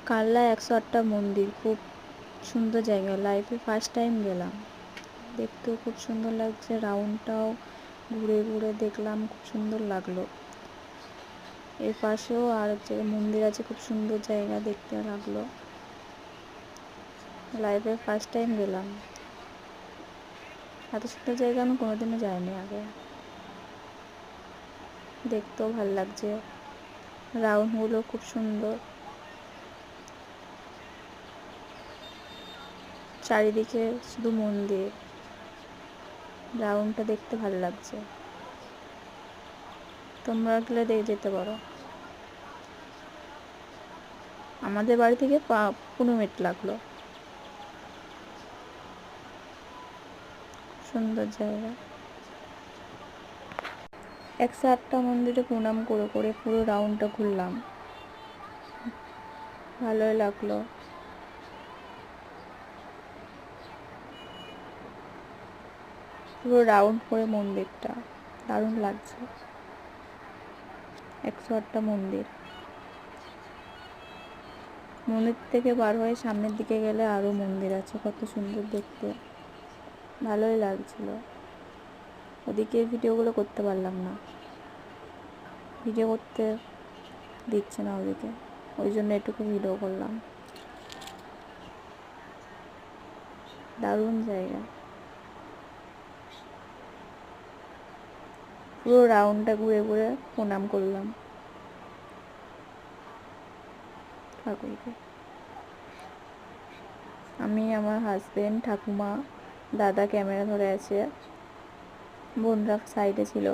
কাল্লা 108টা মন্দির খুব সুন্দর জায়গা, লাইফে ফার্স্ট টাইম গেলাম। দেখতেও খুব সুন্দর লাগছে, রাউন্ডটাও ঘুরে ঘুরে দেখলাম, খুব সুন্দর লাগলো। এর পাশেও আর এক জায়গায় মন্দির আছে, খুব সুন্দর জায়গা দেখতে লাগলো। লাইফে ফার্স্ট টাইম গেলাম। এত সুন্দর জায়গা আমি কোনোদিনও যাইনি আগে। দেখতেও ভাল লাগছে, রাউন্ডগুলো খুব সুন্দর, চারিদিকে শুধু মন্দির। রাউন্ডটা দেখতে ভালো লাগছে, তোমরা গেলে দেখে যেতে পারো। আমাদের বাড়ি থেকে 15 মিনিট লাগলো। সুন্দর জায়গা। 108টা মন্দিরে প্রণাম করে করে পুরো রাউন্ডটা ঘুরলাম, ভালোই লাগলো। পুরো রাউন্ড করে মন্দিরটা দারুণ লাগছে। 108টা মন্দির। মন্দির থেকে বার হয়ে সামনের দিকে গেলে আরও মন্দির আছে, কত সুন্দর দেখতে, ভালোই লাগছিল। ওদিকে ভিডিওগুলো করতে পারলাম না, ভিডিও করতে দিচ্ছে না ওদিকে, ওই জন্য এটুকু ভিডিও করলাম। দারুণ জায়গা। পুরো রাউন্ডটা ঘুরে ঘুরে প্রণাম করলাম ঠাকুরকে। আমি, আমার হাজবেন্ড, ঠাকুমা, দাদা ক্যামেরা ধরে আছে, বোনরা সাইডে ছিল।